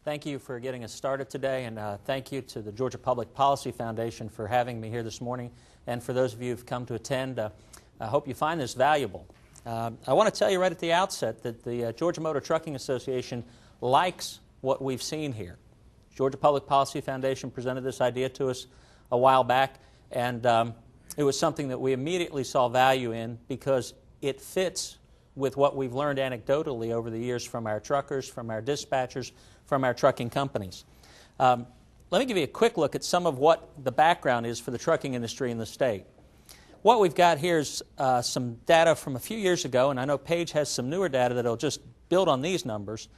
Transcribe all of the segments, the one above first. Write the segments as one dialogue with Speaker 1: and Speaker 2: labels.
Speaker 1: Thank you for getting us started today, and thank you to the Georgia Public Policy Foundation for having me here this morning. And for those of you who've come to attend, I hope you find this valuable. I want to tell you right at the outset that the Georgia Motor Trucking Association likes what we've seen here. Georgia Public Policy Foundation presented this idea to us a while back, and it was something that we immediately saw value in because it fits with what we've learned anecdotally over the years from our truckers, from our dispatchers, from our trucking companies. Let me give you a quick look at some of what the background is for the trucking industry in the state. What we've got here is some data from a few years ago, and I know Paige has some newer data that will just build on these numbers.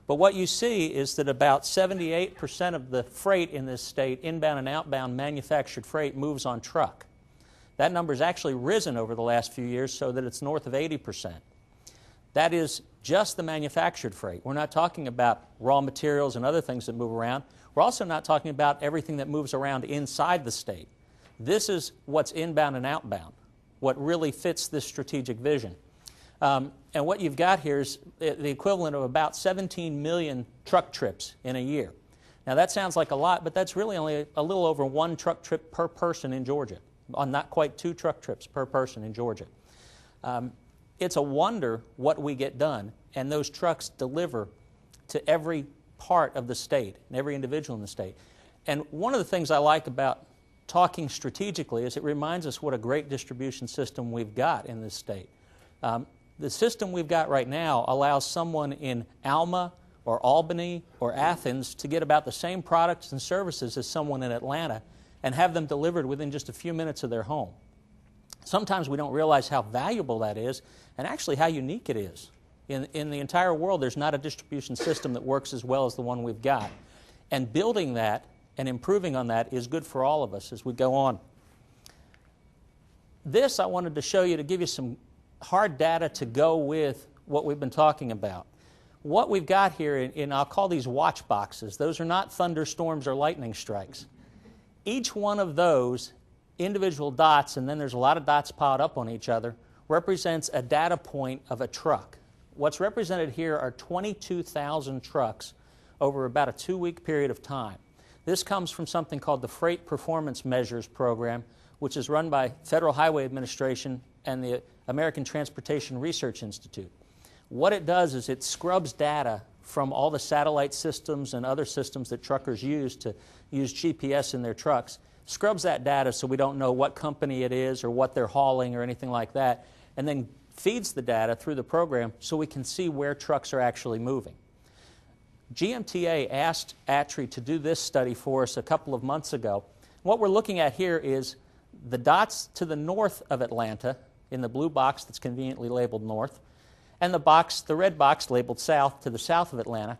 Speaker 1: But what you see is that about 78% of the freight in this state, inbound and outbound manufactured freight, moves on truck. That number has actually risen over the last few years so that it's north of 80%. That is just the manufactured freight. We're not talking about raw materials and other things that move around. We're also not talking about everything that moves around inside the state. This is what's inbound and outbound, what really fits this strategic vision. And what you've got here is the equivalent of about 17 million truck trips in a year. Now that sounds like a lot, but that's really only a little over one truck trip per person in Georgia, not quite 2 truck trips per person in Georgia. It's a wonder what we get done, and those trucks deliver to every part of the state and every individual in the state. And one of the things I like about talking strategically is it reminds us what a great distribution system we've got in this state. The system we've got right now allows someone in Alma or Albany or Athens to get about the same products and services as someone in Atlanta and have them delivered within just a few minutes of their home. Sometimes we don't realize how valuable that is and actually how unique it is. In the entire world, there's not a distribution system that works as well as the one we've got. And building that and improving on that is good for all of us as we go on. This I wanted to show you to give you some hard data to go with what we've been talking about. What we've got here, I'll call these watch boxes. Those are not thunderstorms or lightning strikes. Each one of those individual dots, and then there's a lot of dots piled up on each other, represents a data point of a truck. What's represented here are 22,000 trucks over about a 2-week period of time. This comes from something called the Freight Performance Measures Program, which is run by Federal Highway Administration and the American Transportation Research Institute. What it does is it scrubs data from all the satellite systems and other systems that truckers use to use GPS in their trucks, scrubs that data so we don't know what company it is or what they're hauling or anything like that, and then feeds the data through the program so we can see where trucks are actually moving. GMTA asked ATRI to do this study for us a couple of months ago. What we're looking at here is the dots to the north of Atlanta in the blue box that's conveniently labeled north, and the red box labeled south to the south of Atlanta.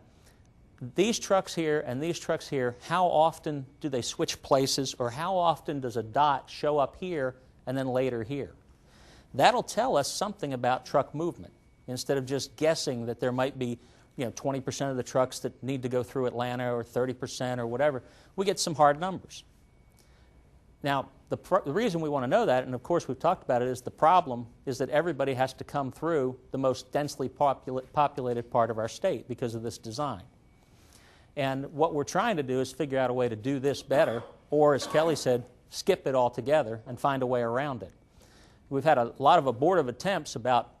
Speaker 1: These trucks here and these trucks here, how often do they switch places, or how often does a dot show up here and then later here? That'll tell us something about truck movement instead of just guessing that there might be 20% of the trucks that need to go through Atlanta or 30% or whatever. We get some hard numbers. Now, the reason we want to know that, and of course we've talked about it, is the problem is that everybody has to come through the most densely populated part of our state because of this design. And what we're trying to do is figure out a way to do this better, or as Kelly said, skip it altogether and find a way around it. We've had a lot of abortive attempts about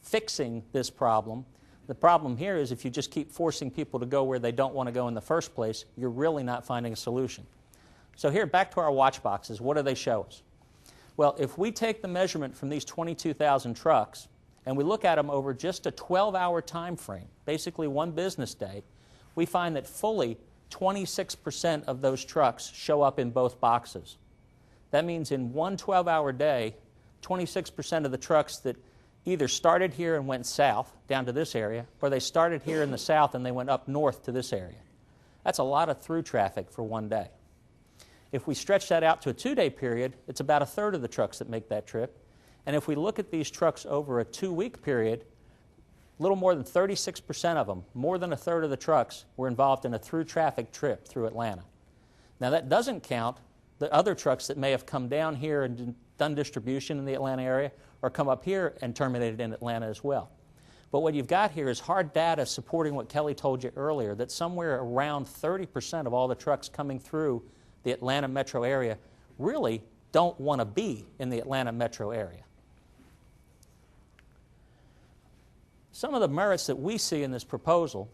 Speaker 1: fixing this problem. The problem here is if you just keep forcing people to go where they don't want to go in the first place, you're really not finding a solution. So here, back to our watch boxes, what do they show us? Well, if we take the measurement from these 22,000 trucks and we look at them over just a 12-hour time frame, basically one business day, we find that fully 26% of those trucks show up in both boxes. That means in one 12-hour day, 26% of the trucks that either started here and went south down to this area, or they started here in the south and they went up north to this area. That's a lot of through traffic for one day. If we stretch that out to a 2-day period, it's about a third of the trucks that make that trip. And if we look at these trucks over a 2-week period, a little more than 36% of them, more than a third of the trucks, were involved in a through traffic trip through Atlanta. Now that doesn't count the other trucks that may have come down here and done distribution in the Atlanta area or come up here and terminated in Atlanta as well. But what you've got here is hard data supporting what Kelly told you earlier, that somewhere around 30% of all the trucks coming through the Atlanta metro area really don't want to be in the Atlanta metro area. Some of the merits that we see in this proposal,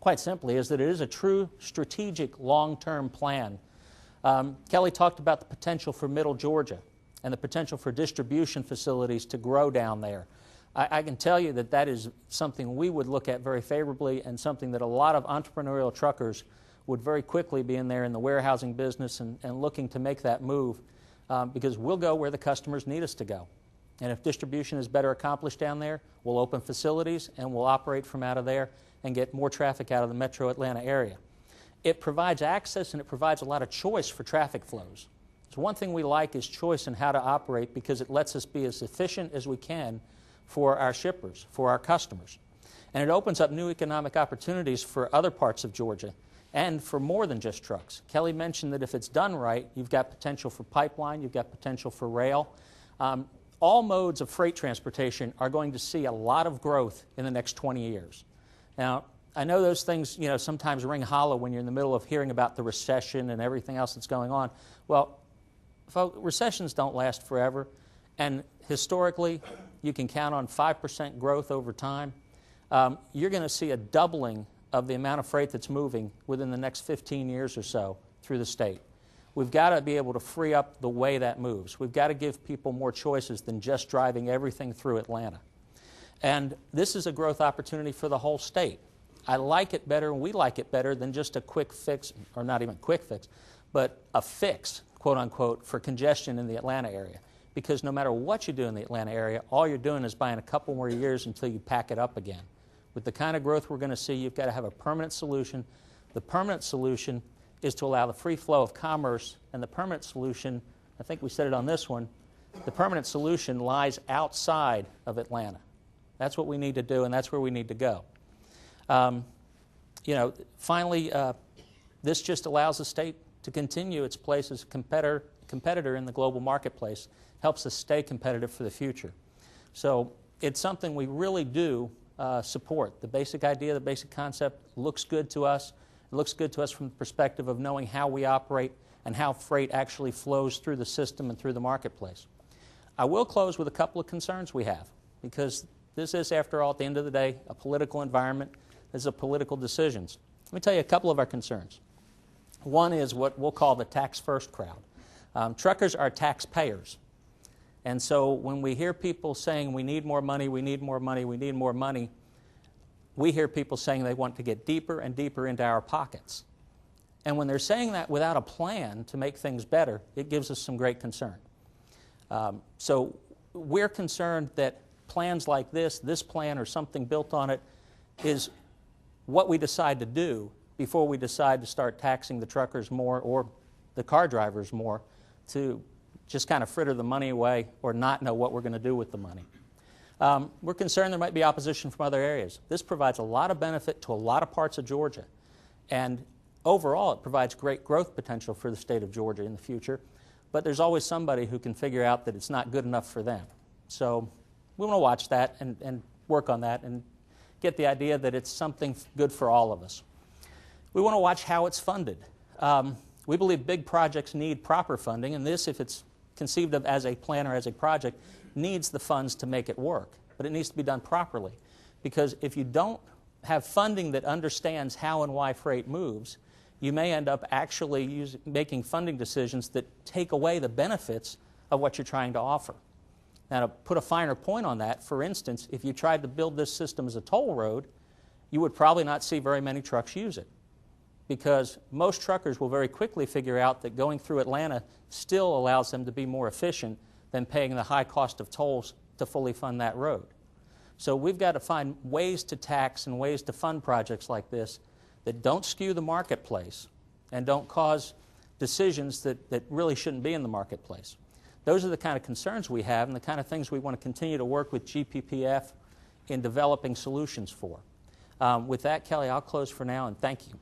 Speaker 1: quite simply, is that it is a true strategic long-term plan. Kelly talked about the potential for Middle Georgia and the potential for distribution facilities to grow down there. I can tell you that that is something we would look at very favorably, and something that a lot of entrepreneurial truckers would very quickly be in there in the warehousing business and looking to make that move, because we'll go where the customers need us to go. And if distribution is better accomplished down there, we'll open facilities and we'll operate from out of there and get more traffic out of the metro Atlanta area. It provides access and it provides a lot of choice for traffic flows. So one thing we like is choice in how to operate, because it lets us be as efficient as we can for our shippers, for our customers. And it opens up new economic opportunities for other parts of Georgia and for more than just trucks. Kelly mentioned that if it's done right, you've got potential for pipeline, you've got potential for rail. All modes of freight transportation are going to see a lot of growth in the next 20 years. Now, I know those things, sometimes ring hollow when you're in the middle of hearing about the recession and everything else that's going on. Well, folks, recessions don't last forever, and historically, you can count on 5% growth over time. You're going to see a doubling of the amount of freight that's moving within the next 15 years or so through the state. We've got to be able to free up the way that moves. We've got to give people more choices than just driving everything through Atlanta. And this is a growth opportunity for the whole state. I like it better, and we like it better than just a quick fix, or not even quick fix, but a fix, quote unquote, for congestion in the Atlanta area. Because no matter what you do in the Atlanta area, all you're doing is buying a couple more years until you pack it up again. With the kind of growth we're going to see, you've got to have a permanent solution. The permanent solution is to allow the free flow of commerce, and the permanent solution, I think we said it on this one, the permanent solution lies outside of Atlanta. That's what we need to do, and that's where we need to go. Finally, this just allows the state to continue its place as a competitor in the global marketplace, helps us stay competitive for the future. So it's something we really do support. The basic idea, the basic concept looks good to us. It looks good to us from the perspective of knowing how we operate and how freight actually flows through the system and through the marketplace. I will close with a couple of concerns we have, because this is, after all, at the end of the day, a political environment. This is political decisions. Let me tell you a couple of our concerns. One is what we'll call the tax-first crowd. Truckers are taxpayers. And so when we hear people saying we need more money, we need more money, we need more money, we hear people saying they want to get deeper and deeper into our pockets. And when they're saying that without a plan to make things better, it gives us some great concern. So we're concerned that plans like this plan or something built on it, is what we decide to do before we decide to start taxing the truckers more or the car drivers more, to just kind of fritter the money away or not know what we're going to do with the money. We're concerned there might be opposition from other areas. This provides a lot of benefit to a lot of parts of Georgia, and overall it provides great growth potential for the state of Georgia in the future, but there's always somebody who can figure out that it's not good enough for them. So we want to watch that and work on that and get the idea that it's something good for all of us. We want to watch how it's funded. We believe big projects need proper funding, and this, if it's conceived of as a plan or as a project, needs the funds to make it work. But it needs to be done properly, because if you don't have funding that understands how and why freight moves, you may end up actually making funding decisions that take away the benefits of what you're trying to offer. Now, to put a finer point on that, for instance, if you tried to build this system as a toll road, you would probably not see very many trucks use it, because most truckers will very quickly figure out that going through Atlanta still allows them to be more efficient than paying the high cost of tolls to fully fund that road. So we've got to find ways to tax and ways to fund projects like this that don't skew the marketplace and don't cause decisions that really shouldn't be in the marketplace. Those are the kind of concerns we have and the kind of things we want to continue to work with GPPF in developing solutions for. With that, Kelly, I'll close for now, and thank you.